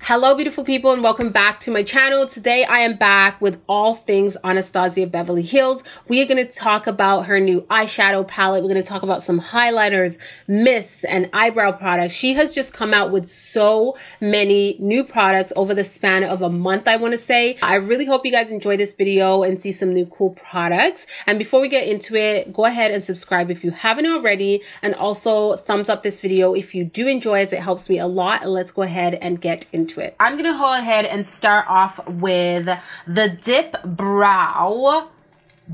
Hello beautiful people and welcome back to my channel. Today I am back with all things Anastasia Beverly Hills. We are going to talk about her new eyeshadow palette. We're going to talk about some highlighters, mists, and eyebrow products. She has just come out with so many new products over the span of a month, I want to say. I really hope you guys enjoy this video and see some new cool products. And before we get into it, go ahead and subscribe if you haven't already, and also thumbs up this video if you do enjoy it. It helps me a lot. And let's go ahead and get into it. I'm gonna go ahead and start off with the Dipbrow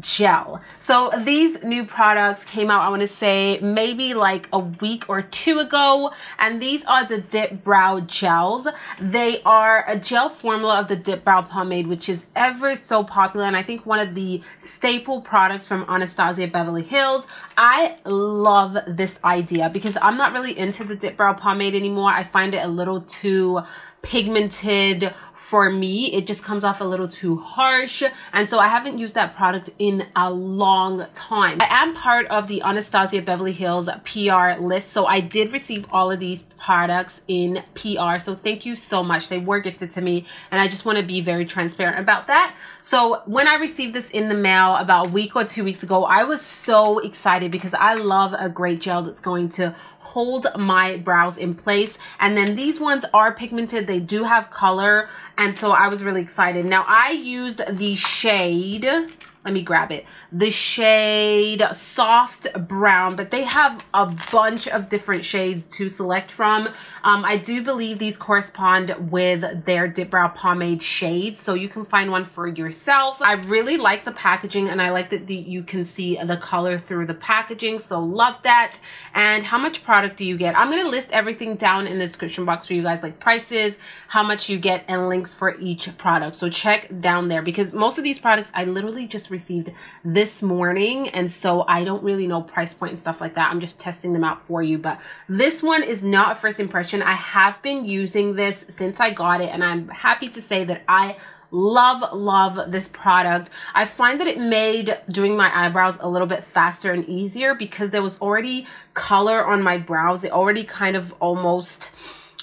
gel. So these new products came out, I want to say maybe like a week or two ago, and these are the Dipbrow gels. They are a gel formula of the Dipbrow pomade, which is ever so popular, and I think one of the staple products from Anastasia Beverly Hills. I love this idea because I'm not really into the Dipbrow pomade anymore. I find it a little too pigmented for me. It just comes off a little too harsh, and so I haven't used that product in a long time. I am part of the Anastasia Beverly Hills PR list, so I did receive all of these products in PR, so thank you so much. They were gifted to me, and I just want to be very transparent about that. So when I received this in the mail about a week or 2 weeks ago, I was so excited because I love a great gel that's going to hold my brows in place. And then these ones are pigmented, they do have color, and so I was really excited. Now I used the shade, let me grab it, the shade Soft Brown, but they have a bunch of different shades to select from. I do believe these correspond with their Dipbrow pomade shades, so you can find one for yourself. I really like the packaging, and I like that you can see the color through the packaging, so love that. And how much product do you get? I'm gonna list everything down in the description box for you guys, like prices, how much you get, and links for each product. So check down there, because most of these products I literally just received this morning, and so I don't really know price point and stuff like that. I'm just testing them out for you, but this one is not a first impression. I have been using this since I got it, and I'm happy to say that I love this product. I find that it made doing my eyebrows a little bit faster and easier because there was already color on my brows. It already kind of almost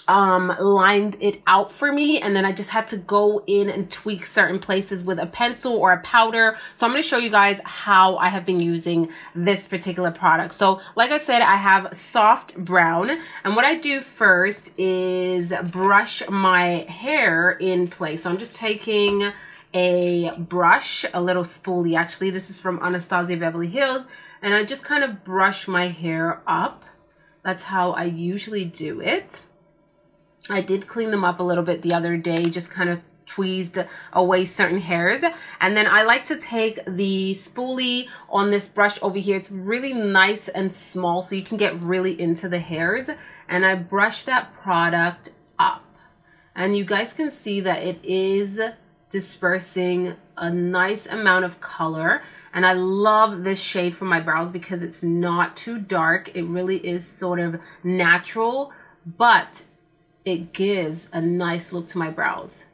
lined it out for me, and then I just had to go in and tweak certain places with a pencil or a powder. So I'm going to show you guys how I have been using this particular product. So like I said, I have Soft Brown, and what I do first is brush my hair in place. So I'm just taking a brush, a little spoolie actually. This is from Anastasia Beverly Hills, and I just kind of brush my hair up. That's how I usually do it. I did clean them up a little bit the other day, just kind of tweezed away certain hairs. And then I like to take the spoolie on this brush over here. It's really nice and small, so you can get really into the hairs. And I brush that product up. And you guys can see that it is dispersing a nice amount of color. And I love this shade for my brows because it's not too dark. It really is sort of natural, but it gives a nice look to my brows.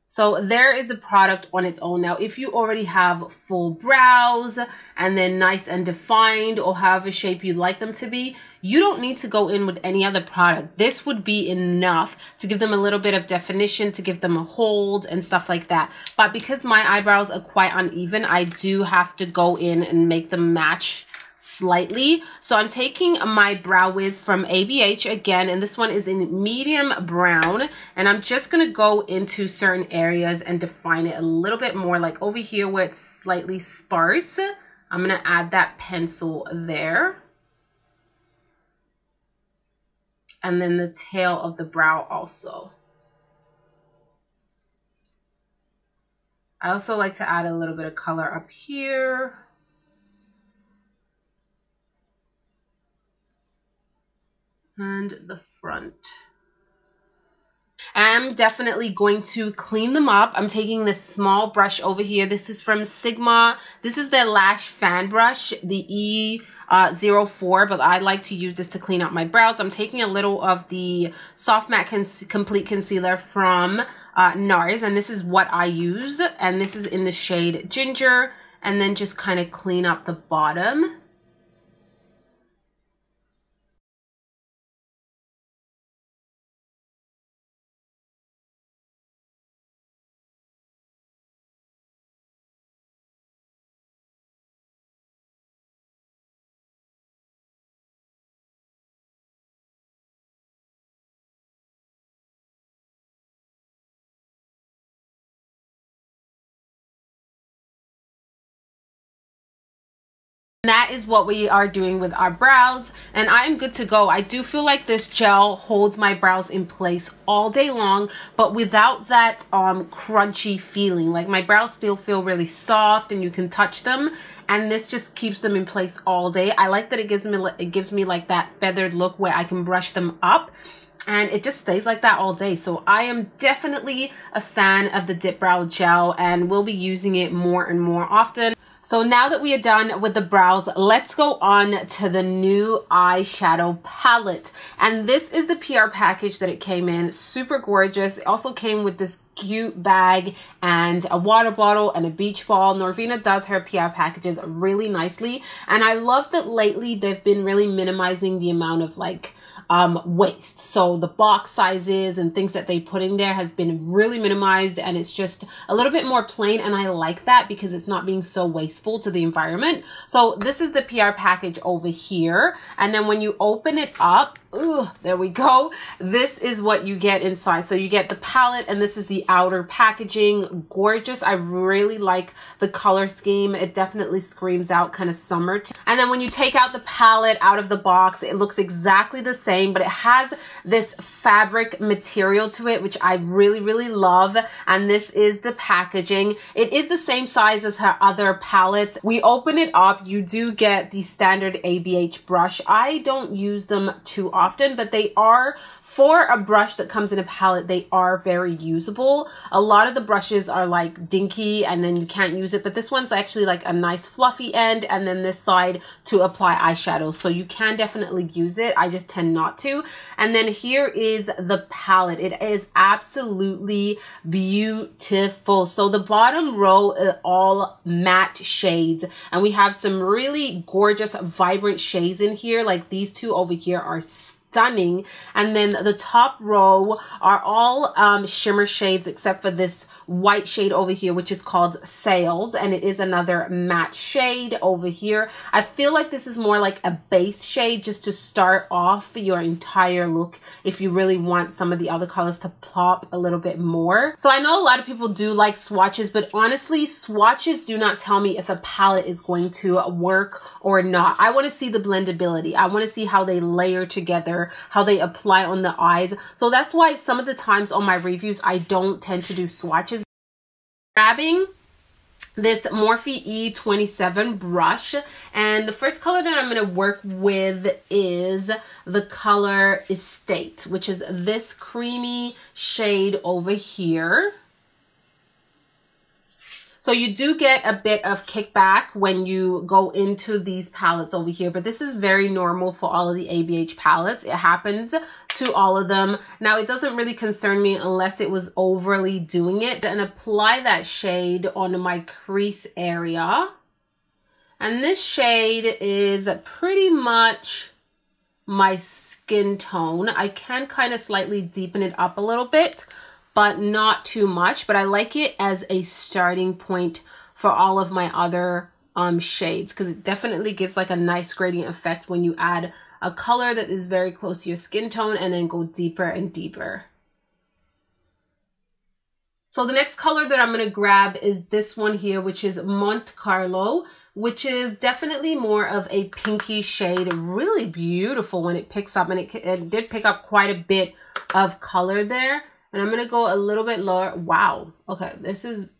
So there is the product on its own. Now, if you already have full brows and then nice and defined, or however shape you'd like them to be, you don't need to go in with any other product. This would be enough to give them a little bit of definition, to give them a hold and stuff like that. But because my eyebrows are quite uneven, I do have to go in and make them match slightly. So I'm taking my Brow Wiz from ABH again, and this one is in medium brown, and I'm just gonna go into certain areas and define it a little bit more, like over here where it's slightly sparse. I'm gonna add that pencil there, and then the tail of the brow also. I also like to add a little bit of color up here. And the front. I'm definitely going to clean them up. I'm taking this small brush over here. This is from Sigma. This is their lash fan brush, the E04, but I like to use this to clean up my brows. I'm taking a little of the Soft Matte Complete Concealer from NARS, and this is what I use, and this is in the shade Ginger, and then just kind of clean up the bottom. And that is what we are doing with our brows, and I am good to go. I do feel like this gel holds my brows in place all day long, but without that crunchy feeling. Like, my brows still feel really soft and you can touch them, and this just keeps them in place all day. I like that it gives me like that feathered look where I can brush them up, and it just stays like that all day. So I am definitely a fan of the Dipbrow gel, and we'll be using it more and more often. So now that we are done with the brows, let's go on to the new eyeshadow palette. And this is the PR package that it came in. Super gorgeous. It also came with this cute bag and a water bottle and a beach ball. Norvina does her PR packages really nicely. And I love that lately they've been really minimizing the amount of like waste. So the box sizes and things that they put in there has been really minimized, and it's just a little bit more plain, and I like that because it's not being so wasteful to the environment. So this is the PR package over here, and then when you open it up, there we go. This is what you get inside. So you get the palette, and this is the outer packaging. Gorgeous. I really like the color scheme. It definitely screams out kind of summer. And then when you take out the palette out of the box, it looks exactly the same, but it has this fabric material to it, which I really, really love. And this is the packaging. It is the same size as her other palettes. We open it up, you do get the standard ABH brush. I don't use them too often, but they are, for a brush that comes in a palette, they are very usable. A lot of the brushes are like dinky and then you can't use it, but this one's actually like a nice fluffy end, and then this side to apply eyeshadow. So you can definitely use it. I just tend not to. And then here is the palette. It is absolutely beautiful. So the bottom row are all matte shades, and we have some really gorgeous vibrant shades in here. Like these two over here are stunning, and then the top row are all shimmer shades except for this white shade over here, which is called Sails, and it is another matte shade over here. I feel like this is more like a base shade just to start off your entire look if you really want some of the other colors to pop a little bit more. So I know a lot of people do like swatches, but honestly, swatches do not tell me if a palette is going to work or not. I want to see the blendability. I want to see how they layer together, how they apply on the eyes. So that's why some of the times on my reviews, I don't tend to do swatches. Grabbing this Morphe E27 brush, and the first color that I'm going to work with is the color Estate, which is this creamy shade over here. So you do get a bit of kickback when you go into these palettes over here, but this is very normal for all of the ABH palettes. It happens to all of them. Now, it doesn't really concern me unless it was overly doing it. And apply that shade on my crease area. And this shade is pretty much my skin tone. I can kind of slightly deepen it up a little bit, but not too much. But I like it as a starting point for all of my other shades, because it definitely gives like a nice gradient effect when you add a color that is very close to your skin tone and then go deeper and deeper. So the next color that I'm going to grab is this one here, which is Monte Carlo, which is definitely more of a pinky shade. Really beautiful when it picks up, and it did pick up quite a bit of color there. And I'm going to go a little bit lower. Wow. Okay, this is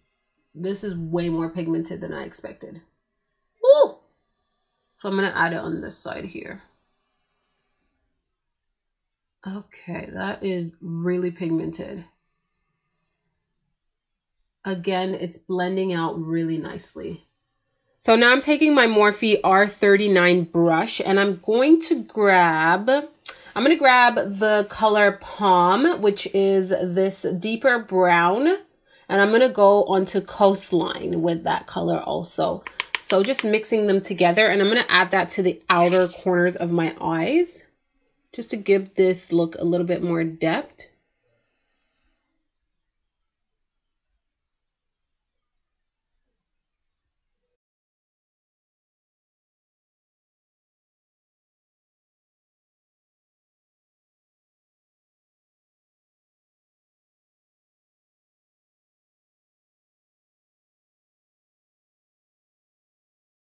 way more pigmented than I expected. Ooh! So I'm going to add it on this side here. Okay, that is really pigmented. Again, it's blending out really nicely. So now I'm taking my Morphe R39 brush, and I'm going to grab the color Palm, which is this deeper brown, and I'm going to go onto Coastline with that color also. So just mixing them together, and I'm going to add that to the outer corners of my eyes, just to give this look a little bit more depth.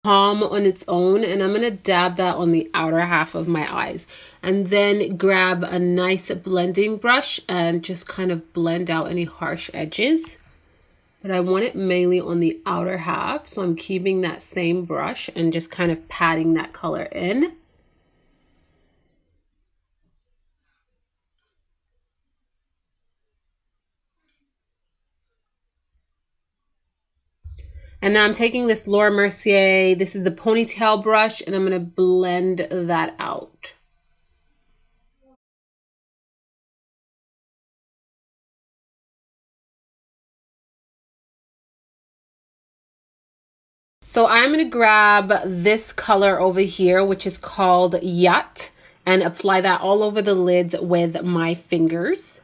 calm on its own, and I'm going to dab that on the outer half of my eyes. And then grab a nice blending brush and just kind of blend out any harsh edges. But I want it mainly on the outer half, so I'm keeping that same brush and just kind of patting that color in. And now I'm taking this Laura Mercier, this is the ponytail brush, and I'm going to blend that out. So I'm going to grab this color over here, which is called Yacht, and apply that all over the lids with my fingers.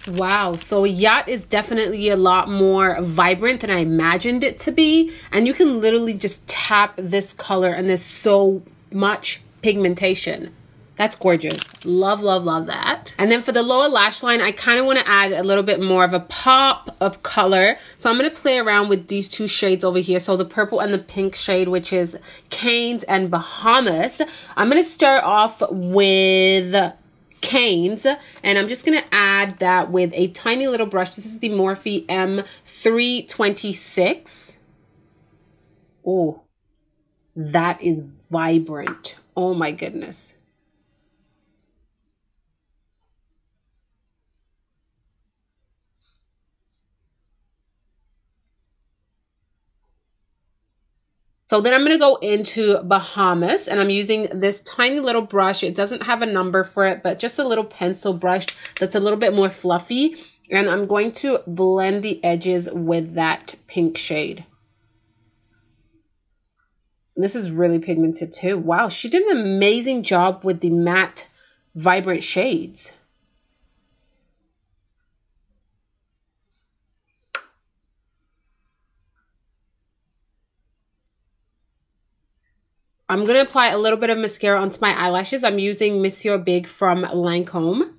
Wow, so Yacht is definitely a lot more vibrant than I imagined it to be. And you can literally just tap this color and there's so much pigmentation. That's gorgeous. Love, love, love that. And then for the lower lash line, I kind of want to add a little bit more of a pop of color. So I'm going to play around with these two shades over here. So the purple and the pink shade, which is Canes and Bahamas. I'm going to start off with Canes, and I'm just going to add that with a tiny little brush. This is the Morphe M326. Oh, that is vibrant. Oh my goodness. So then I'm going to go into Bahamas, and I'm using this tiny little brush. It doesn't have a number for it, but just a little pencil brush that's a little bit more fluffy. And I'm going to blend the edges with that pink shade. This is really pigmented too. Wow, she did an amazing job with the matte, vibrant shades. I'm going to apply a little bit of mascara onto my eyelashes. I'm using Monsieur Big from Lancome.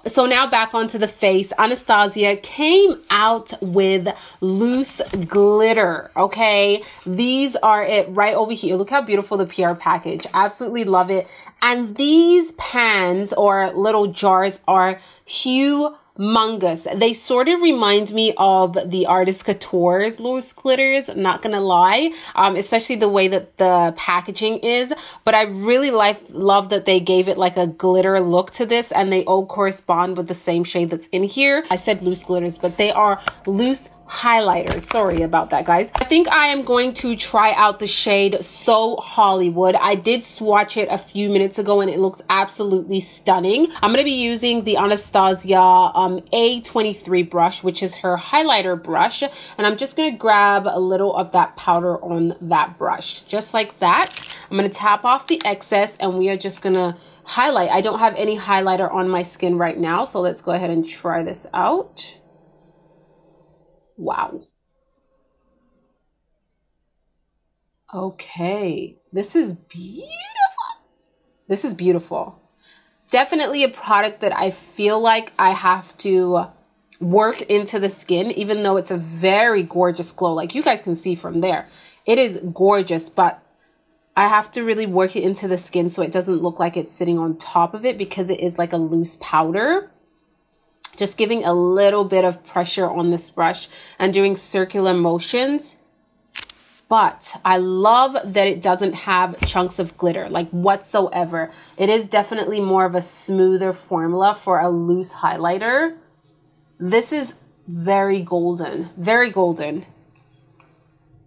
So now back onto the face. Anastasia came out with loose glitter, okay? These are it right over here. Look how beautiful the PR package. Absolutely love it. And these pans or little jars are humongous. They sort of remind me of the Artist Couture's loose glitters, not gonna lie, especially the way that the packaging is. But I really love that they gave it like a glitter look to this, and they all correspond with the same shade that's in here. I said loose glitters, but they are loose highlighters. Sorry about that, guys. I think I am going to try out the shade So Hollywood. I did swatch it a few minutes ago and it looks absolutely stunning. I'm going to be using the Anastasia A23 brush, which is her highlighter brush, and I'm just going to grab a little of that powder on that brush, just like that. I'm going to tap off the excess and we are just going to highlight. I don't have any highlighter on my skin right now, so let's go ahead and try this out. Wow. Okay, this is beautiful. This is beautiful. Definitely a product that I feel like I have to work into the skin, even though it's a very gorgeous glow. Like you guys can see from there, it is gorgeous, but I have to really work it into the skin so it doesn't look like it's sitting on top of it, because it is like a loose powder. Just giving a little bit of pressure on this brush and doing circular motions. But I love that it doesn't have chunks of glitter, like whatsoever. It is definitely more of a smoother formula for a loose highlighter. This is very golden, very golden.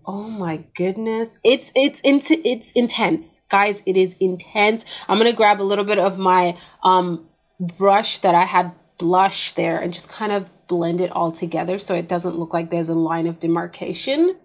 Oh my goodness. It's intense. Guys, it is intense. I'm going to grab a little bit of my brush that I had blush there and just kind of blend it all together so it doesn't look like there's a line of demarcation.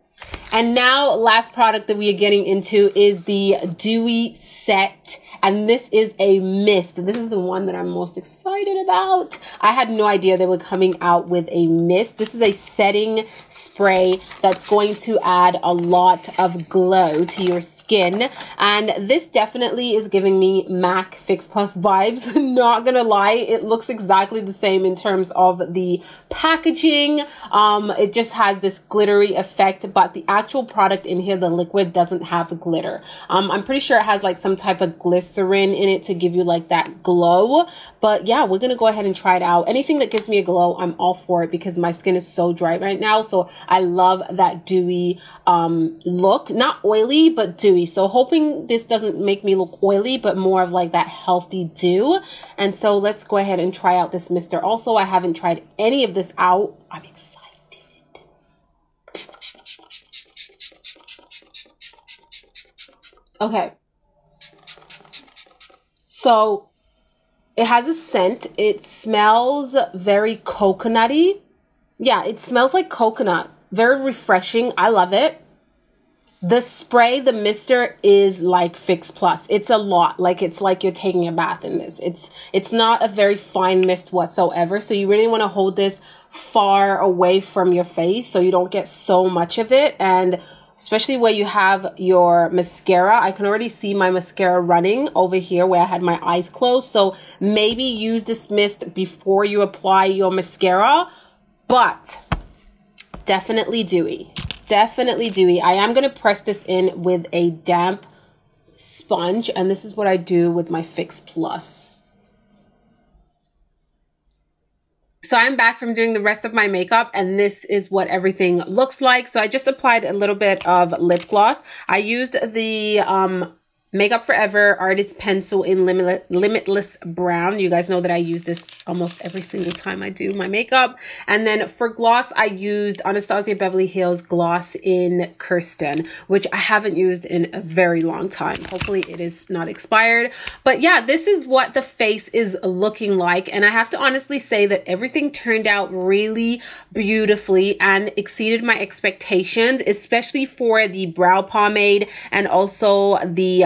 And now last product that we are getting into is the Dewy Set and this is a mist. This is the one that I'm most excited about. I had no idea they were coming out with a mist. This is a setting spray that's going to add a lot of glow to your skin, and this definitely is giving me MAC Fix Plus vibes. Not gonna lie, it looks exactly the same in terms of the packaging. It just has this glittery effect, but the actual product in here, the liquid, doesn't have glitter. I'm pretty sure it has like some type of glycerin in it to give you like that glow. But yeah, we're gonna go ahead and try it out. Anything that gives me a glow, I'm all for it, because my skin is so dry right now. So I love that dewy look, not oily, but dewy. So hoping this doesn't make me look oily, but more of like that healthy dew. And so let's go ahead and try out this mister. Also, I haven't tried any of this out. I'm excited. Okay. So it has a scent. It smells very coconutty. Yeah, it smells like coconut. Very refreshing. I love it. The spray, the mister, is like Fix Plus. It's a lot. Like, it's like you're taking a bath in this. It's not a very fine mist whatsoever. So you really want to hold this far away from your face so you don't get so much of it. And especially where you have your mascara. I can already see my mascara running over here where I had my eyes closed. So maybe use this mist before you apply your mascara. But definitely dewy. Definitely dewy. I am going to press this in with a damp sponge, and this is what I do with my Fix Plus. So I'm back from doing the rest of my makeup, and this is what everything looks like. So I just applied a little bit of lip gloss. I used the Makeup Forever Artist Pencil in Limitless Brown. You guys know that I use this almost every single time I do my makeup. And then for gloss, I used Anastasia Beverly Hills Gloss in Kirsten, which I haven't used in a very long time. Hopefully it is not expired. But yeah, this is what the face is looking like. And I have to honestly say that everything turned out really beautifully and exceeded my expectations, especially for the brow pomade and also the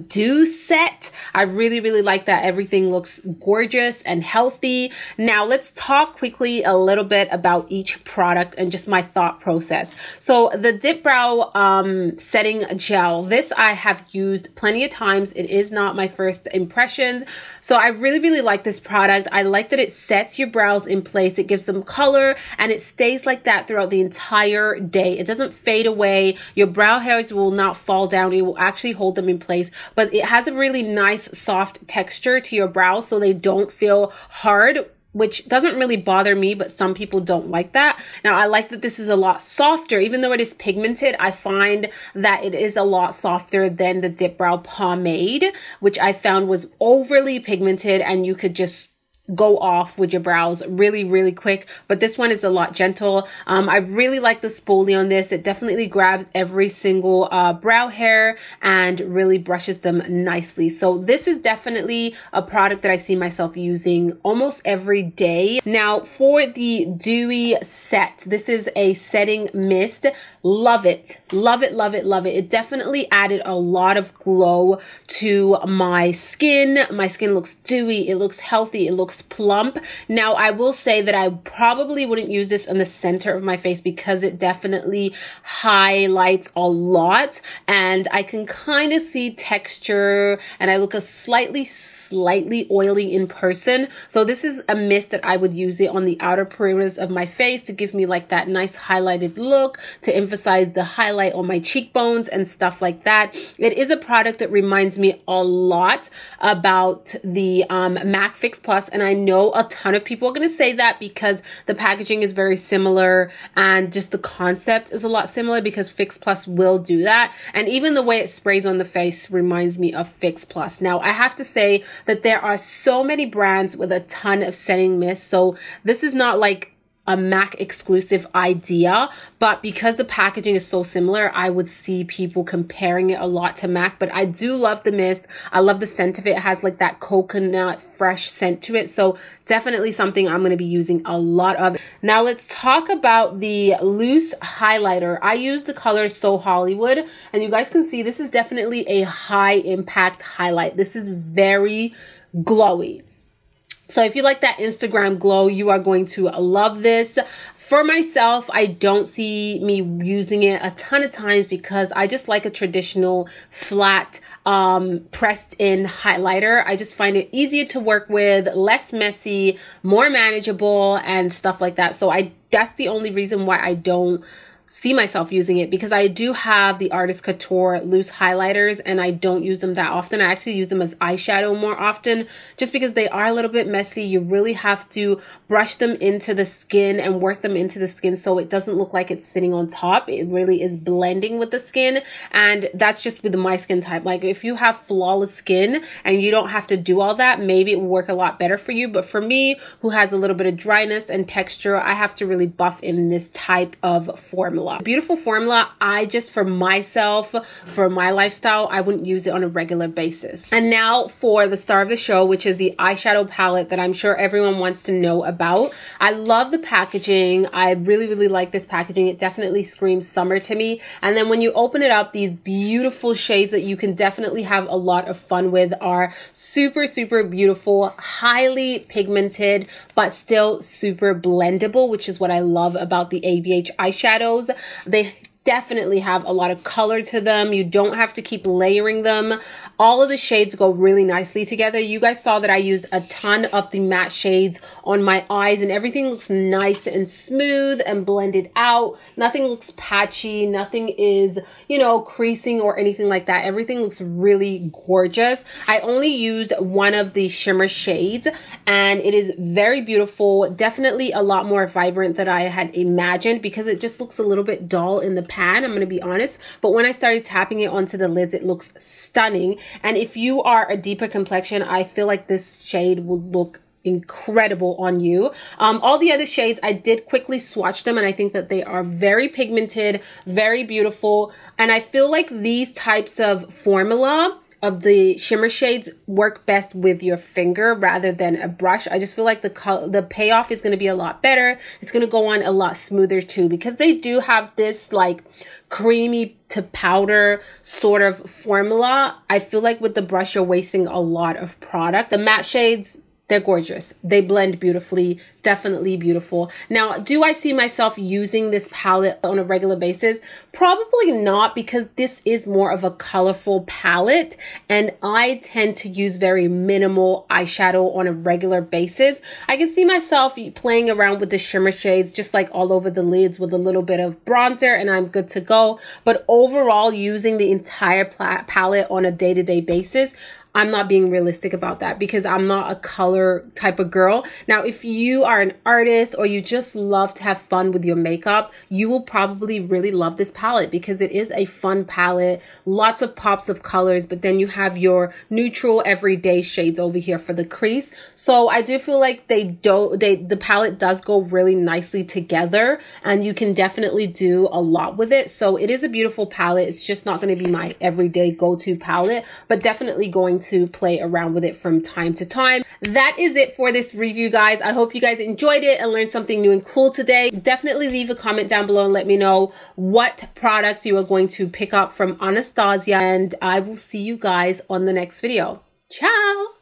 dew set. I really like that. Everything looks gorgeous and healthy. Now let's talk quickly a little bit about each product and just my thought process. So the Dipbrow setting gel, this I have used plenty of times. It is not my first impressions. So I really like this product. I like that it sets your brows in place. It gives them color and it stays like that throughout the entire day. It doesn't fade away. Your brow hairs will not fall down. It will actually hold them in place, but it has a really nice soft texture to your brows so they don't feel hard, which doesn't really bother me, but some people don't like that. Now, I like that this is a lot softer. Even though it is pigmented, I find that it is a lot softer than the Dipbrow pomade, which I found was overly pigmented and you could just go off with your brows really quick. But this one is a lot gentle. I really like the spoolie on this. It definitely grabs every single brow hair and really brushes them nicely. So this is definitely a product that I see myself using almost every day. Now for the dewy set, this is a setting mist. Love it. Love it. It definitely added a lot of glow to my skin. My skin looks dewy. It looks healthy. It looks plump. Now, I will say that I probably wouldn't use this in the center of my face because it definitely highlights a lot and I can kind of see texture and I look a slightly oily in person. So this is a mist that I would use it on the outer perimeters of my face to give me like that nice highlighted look, to emphasize the highlight on my cheekbones and stuff like that. It is a product that reminds me a lot about the MAC Fix Plus, and I know a ton of people are going to say that because the packaging is very similar and just the concept is a lot similar, because Fix Plus will do that. And even the way it sprays on the face reminds me of Fix Plus. Now, I have to say that there are so many brands with a ton of setting mist, so this is not like a MAC exclusive idea, but because the packaging is so similar, I would see people comparing it a lot to MAC. But I do love the mist. I love the scent of it. It has like that coconut fresh scent to it, so definitely something I'm going to be using a lot of. Now let's talk about the loose highlighter. I use the color So Hollywood, and you guys can see this is definitely a high impact highlight. This is very glowy. So if you like that Instagram glow, you are going to love this. For myself, I don't see me using it a ton of times because I just like a traditional flat pressed in highlighter. I just find it easier to work with, less messy, more manageable and stuff like that. So that's the only reason why I don't see myself using it, because I do have the Artist Couture loose highlighters and I don't use them that often. I actually use them as eyeshadow more often just because they are a little bit messy. You really have to brush them into the skin and work them into the skin so it doesn't look like it's sitting on top. It really is blending with the skin, and that's just with my skin type. Like if you have flawless skin and you don't have to do all that, maybe it will work a lot better for you. But for me, who has a little bit of dryness and texture, I have to really buff in this type of formula. Beautiful formula. I just, for myself, for my lifestyle, I wouldn't use it on a regular basis. And now for the star of the show, which is the eyeshadow palette that I'm sure everyone wants to know about. I love the packaging. I really, really like this packaging. It definitely screams summer to me. And then when you open it up, these beautiful shades that you can definitely have a lot of fun with are super, super beautiful, highly pigmented, but still super blendable, which is what I love about the ABH eyeshadows. They definitely have a lot of color to them. You don't have to keep layering them. All of the shades go really nicely together. You guys saw that I used a ton of the matte shades on my eyes and everything looks nice and smooth and blended out. Nothing looks patchy. Nothing is, you know, creasing or anything like that. Everything looks really gorgeous. I only used one of the shimmer shades and it is very beautiful. Definitely a lot more vibrant than I had imagined because it just looks a little bit dull in the pan, I'm going to be honest. But when I started tapping it onto the lids, it looks stunning. And if you are a deeper complexion, I feel like this shade will look incredible on you. All the other shades, I did quickly swatch them and I think that they are very pigmented, very beautiful. And I feel like these types of formula of the shimmer shades work best with your finger rather than a brush. I just feel like the payoff is going to be a lot better. It's going to go on a lot smoother too, because they do have this like creamy to powder sort of formula. I feel like with the brush, you're wasting a lot of product. The matte shades, they're gorgeous. They blend beautifully, definitely beautiful. Now, do I see myself using this palette on a regular basis? Probably not, because this is more of a colorful palette and I tend to use very minimal eyeshadow on a regular basis. I can see myself playing around with the shimmer shades just like all over the lids with a little bit of bronzer and I'm good to go. But overall, using the entire palette on a day-to-day basis, I'm not being realistic about that because I'm not a color type of girl. Now, if you are an artist or you just love to have fun with your makeup, you will probably really love this palette because it is a fun palette, lots of pops of colors, but then you have your neutral everyday shades over here for the crease. So I do feel like the palette does go really nicely together and you can definitely do a lot with it. So it is a beautiful palette. It's just not going to be my everyday go-to palette, but definitely going to play around with it from time to time. That is it for this review, guys. I hope you guys enjoyed it and learned something new and cool today. Definitely leave a comment down below and let me know what products you are going to pick up from Anastasia, and I will see you guys on the next video. Ciao!